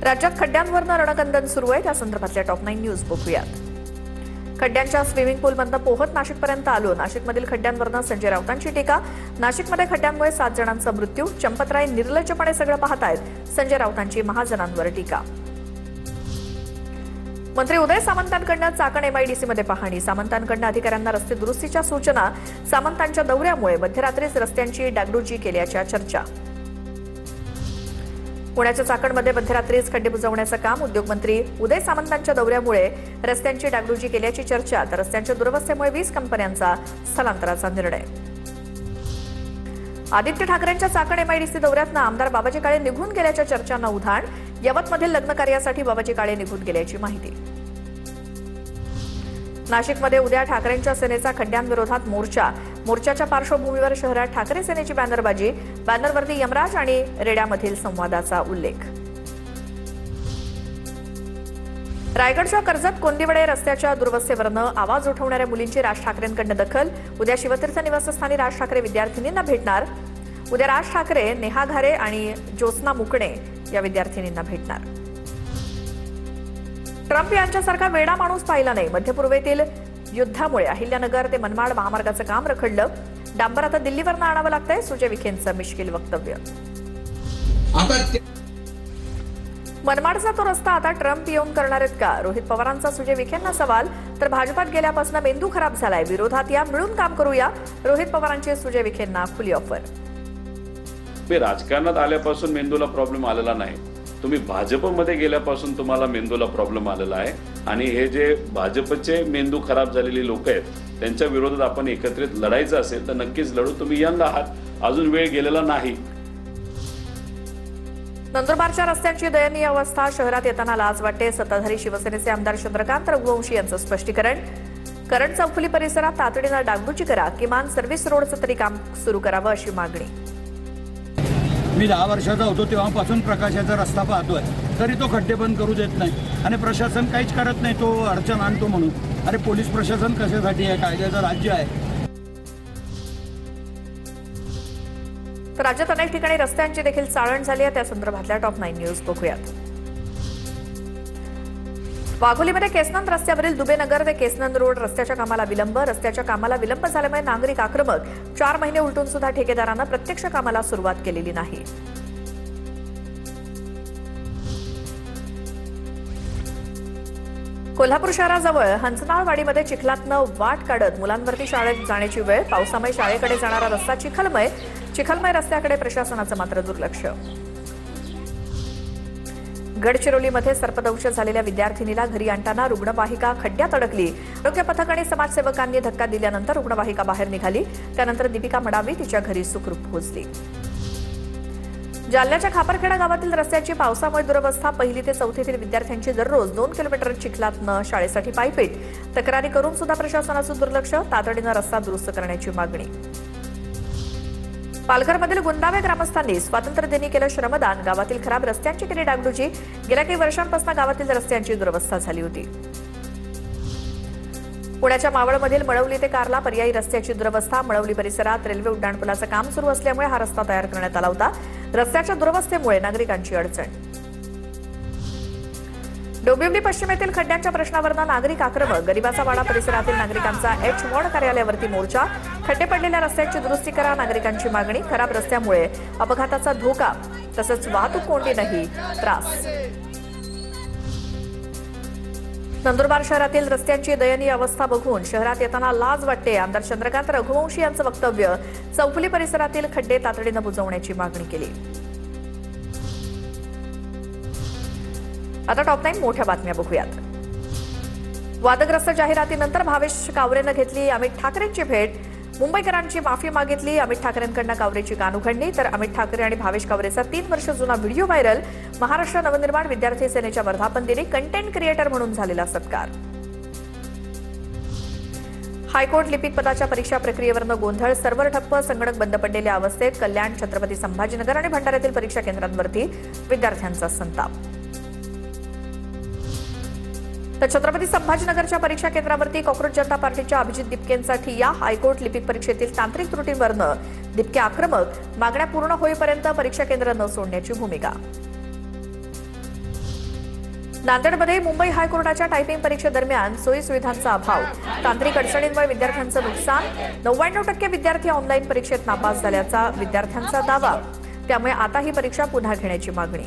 राज्यात खड्ड्यांवरनं रणकंदन सुरू आहे, त्या संदर्भातल्या टॉप 9 न्यूज बघूयात। खड्ड्यांच्या स्विमिंग पूलमधनं पोहत नाशिकपर्यंत आलो। नाशिकमधील खड्ड्यांवरनं संजय राऊतांची टीका। नाशिकमध्ये खड्ड्यांमुळे 7 जणांचा मृत्यू। चंपतराय निर्लज्जपणे सगळं पाहतायत, संजय राऊतांची महाजनांवर टीका। मंत्री उदय सामंतांकडनं चाकण एमआयडीसीमध्ये पाहणी। सामंतांकडनं अधिकाऱ्यांना रस्ते दुरुस्तीच्या सूचना। सामंतांच्या दौऱ्यामुळे मध्यरात्रीच रस्त्यांची डागडुजी केल्याच्या चर्चा। पुण्याच्या चाकणमध्ये मध्यरात्रीच खड्डे बुजवण्याचं काम। उद्योगमंत्री उदय सामंतांच्या दौऱ्यामुळे रस्त्यांची डागडुजी केल्याची चर्चा, तर रस्त्यांच्या दुरवस्थेमुळे 20 कंपन्यांचा स्थलांतराचा निर्णय। आदित्य ठाकरेंच्या चाकण एमआयडीसी दौऱ्यातनं आमदार बाबाजी काळे निघून गेल्याच्या चर्चांना उधाण। यवतमधील लग्न कार्यासाठी बाबाजी काळे निघून गेल्याची माहिती। नाशिकमध्ये उद्या ठाकरेंच्या सेनेचा खड्ड्यांविरोधात मोर्चा। मोर्चाच्या पार्श्वभूमीवर शहरात ठाकरे सेनेची बॅनरबाजी। बॅनरवरती यमराज आणि रेड्यामधील संवादाचा उल्लेख। रायगडच्या कर्जत कोंदिवडे रस्त्याच्या दुरवस्थेवरनं आवाज उठवणाऱ्या मुलींची राज ठाकरेंकडनं दखल। उद्या शिवतीर्थ निवासस्थानी राज ठाकरे विद्यार्थिनींना भेटणार। उद्या राज ठाकरे नेहा घारे आणि ज्योत्स्ना मुकणे या विद्यार्थिनींना भेटणार। ट्रम्प यांच्यासारखा वेडा माणूस पाहिला नाही। मध्यपूर्वेतील युद्धामुळे अहिल्यानगर ते मनमाड महामार्गाचं काम रखडलं। डांबर आता दिल्लीवरनं आणावं लागतंय, सुजय विखेंचं मिश्किल वक्तव्य। मनमाडचा तो रस्ता आता ट्रम्प येऊन करणार आहेत का? रोहित पवारांचा सुजय विखेंना सवाल। तर भाजपात गेल्यापासून मेंदू खराब झालाय, विरोधात या, मिळून काम करूया। रोहित पवारांची सुजय विखेंना खुली ऑफर। राजकारणात आल्यापासून मेंदूला प्रॉब्लेम आलेला नाही, तुम्ही भाजपमध्ये गेल्यापासून तुम्हाला मेंदूला प्रॉब्लेम आलेला आहे। आणि हे जे भाजपचे मेंदू खराब झालेले लोक आहेत त्यांच्या विरोधात आपण एकत्रित लढायचं असेल तर नक्कीच लढू। तुम्ही यंग आहात, अजून वेळ गेलेला नाही। नंदुरबारच्या रस्त्यांची दयनीय अवस्था। शहरात येताना लाज वाटते, सत्ताधारी शिवसेनेचे आमदार चंद्रकांत रघुवंशी यांचं स्पष्टीकरण। करण चौफुली परिसरात तातडीनं डागडुजी करा, किमान सर्व्हिस रोडचं तरी काम सुरू करावं अशी मागणी। मी 10 वर्षाचा होतो तेव्हापासून प्रकाशाचा रस्ता पाहतोय, तरी तो खड्डे बंद करू देत नाही आणि प्रशासन काहीच करत नाही, तो अडचण आणतो म्हणून। अरे पोलीस प्रशासन कशासाठी आहे? कायद्याचं राज्य आहे। तर राज्यात अनेक ठिकाणी रस्त्यांची देखील चाळण झाली आहे, त्या संदर्भातल्या टॉप 9 न्यूज बघूयात। वाघोलीमध्ये केसनंद रस्त्यावरील दुबेनगर ते केसनंद रोड रस्त्याच्या कामाला विलंब। रस्त्याच्या कामाला विलंब झाल्यामुळे नागरिक आक्रमक। 4 महिने उलटून सुद्धा ठेकेदारानं प्रत्यक्ष कामाला सुरुवात केलेली नाही। कोल्हापूर शहराजवळ हंसनाळवाडीमध्ये चिखलातनं वाट काढत मुलांवरती शाळेत जाण्याची वेळ। पावसामुळे शाळेकडे जाणारा रस्ता चिखलमय रस्त्याकडे प्रशासनाचं मात्र दुर्लक्ष। गडचिरोलीमध्ये सर्पदंश झालेल्या विद्यार्थिनीला घरी आणताना रुग्णवाहिका खड्ड्यात अडकली। आरोग्य पथक आणि समाजसेवकांनी धक्का दिल्यानंतर रुग्णवाहिका बाहेर निघाली। त्यानंतर दीपिका मडावी तिच्या घरी सुखरूप पोहोचली। जालन्याच्या खापरखेडा गावातील रस्त्याची पावसामुळे दुरवस्था। 1ली ते 4थीतील विद्यार्थ्यांची दररोज 2 किलोमीटर चिखलातनं शाळेसाठी पायपीट। तक्रारी करून सुद्धा प्रशासनाचं दुर्लक्ष। तातडीनं रस्ता दुरुस्त करण्याची मागणी। पालघरमधील गुंदावे ग्रामस्थांनी स्वातंत्र्यदिनी केलं श्रमदान। गावातील खराब रस्त्यांची केली डागडुजी। गेल्या काही वर्षांपासून गावातील रस्त्यांची दुरवस्था झाली होती। पुण्याच्या मावळमधील मळवली ते कार्ला पर्यायी रस्त्याची दुरवस्था। मळवली परिसरात रेल्वे उड्डाणपुलाचं काम सुरू असल्यामुळे हा रस्ता तयार करण्यात आला होता। रस्त्याच्या दुरवस्थेमुळे नागरिकांची अडचण। डोंबिवली पश्चिमेतील खड्ड्यांच्या प्रश्नावरनं नागरिक आक्रमक। गरिबाचा वाडा परिसरातील नागरिकांचा एच-वॉर्ड कार्यालयावरती मोर्चा। खड्डे पडलेल्या रस्त्याची दुरुस्ती करा, नागरिकांची मागणी। खराब रस्त्यामुळे अपघाताचा धोका तसंच वाहतूक कोंडीनंही त्रास। नंदुरबार शहरातील रस्त्यांची दयनीय अवस्था बघून शहरात येताना लाज वाटते। आमदार चंद्रकांत रघुवंशी यांचं वक्तव्य। चौफुली परिसरातील खड्डे तातडीनं बुजवण्याची मागणी केली। आता टॉप 9 मोठ्या बातम्या बघूयात। वादग्रस्त जाहिरातीनंतर भावेश कावरेनं घेतली अमित ठाकरेंची भेट। मुंबईकरांची माफी मागितली। अमित ठाकरेंकडनं कावरेची कान उघडली। तर अमित ठाकरे आणि भावेश कावरेचा 3 वर्ष जुना व्हिडिओ व्हायरल। महाराष्ट्र नवनिर्माण विद्यार्थी सेनेच्या वर्धापन दिनी कंटेंट क्रिएटर म्हणून झालेला सत्कार। हायकोर्ट लिपिक पदाच्या परीक्षा प्रक्रियेवरनं गोंधळ। सर्व्हर ठप्प, संगणक बंद पडलेल्या अवस्थेत। कल्याण, छत्रपती संभाजीनगर आणि भंडाऱ्यातील परीक्षा केंद्रांवरती विद्यार्थ्यांचा संताप। तर छत्रपती संभाजीनगरच्या परीक्षा केंद्रावरती काँग्रेस जनता पार्टीच्या अभिजित दिपकेंसाठी या हायकोर्ट लिपिक परीक्षेतील तांत्रिक त्रुटींवरनं दिपके आक्रमक। मागण्या पूर्ण होईपर्यंत परीक्षा केंद्र न सोडण्याची भूमिका। नांदेडमध्ये मुंबई हायकोर्टाच्या टायपिंग परीक्षेदरम्यान सोयी सुविधांचा अभाव, तांत्रिक अडचणींमुळे विद्यार्थ्यांचं नुकसान, 99% विद्यार्थी ऑनलाईन परीक्षेत नापास झाल्याचा विद्यार्थ्यांचा दावा. त्यामुळे आता ही परीक्षा पुन्हा घेण्याची मागणी.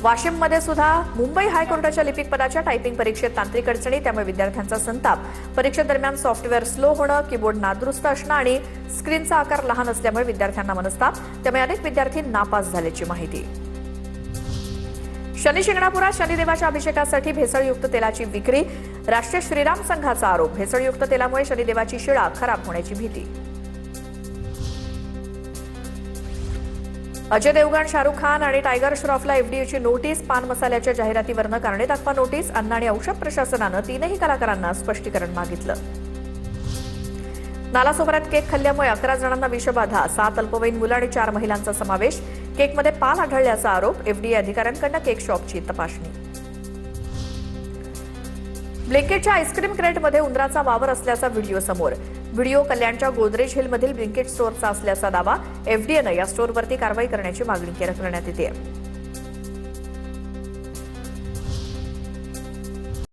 वाशिममध्ये सुद्धा मुंबई हायकोर्टाच्या लिपिक पदाच्या टायपिंग परीक्षेत तांत्रिक अडचणी, त्यामुळे विद्यार्थ्यांचा संताप. परीक्षेदरम्यान सॉफ्टवेअर स्लो होणं, कीबोर्ड नादुरुस्त असणं आणि स्क्रीनचा आकार लहान असल्यामुळे विद्यार्थ्यांना मनस्ताप. त्यामुळे अनेक विद्यार्थी नापास झाल्याची माहिती. शनी शिंगणापुरात शनिदेवाच्या अभिषेकासाठी भेसळयुक्त तेलाची विक्री, राष्ट्रीय श्रीराम संघाचा आरोप. भेसळयुक्त तेलामुळे शनिदेवाची शिळा खराब होण्याची भीती. अजय देवगण, शाहरुख खान आणि टायगर श्रॉफला एफडीएची नोटीस. पान मसाल्याच्या जाहिरातीवरनं कारणे दाखवा नोटीस. अन्न आणि औषध प्रशासनानं 3ही कलाकारांना स्पष्टीकरण मागितलं. नालासोपाऱ्यात केक खाल्ल्यामुळे 11 जणांना विषबाधा, 7 अल्पवयीन मुलं आणि 4 महिलांचा समावेश. केकमध्ये पाल आढळल्याचा आरोप. एफडीए अधिकाऱ्यांकडून केक शॉपची तपासणी. ब्लिंकिटच्या आईस्क्रीम क्रेटमध्ये उंदराचा वावर असल्याचा व्हिडिओ समोर. व्हिडिओ कल्याणच्या गोदरेज हिलमधील ब्लिंकिट स्टोअरचा असल्याचा दावा. एफडीएनं या स्टोअरवरती कारवाई करण्याची मागणी करण्यात येते.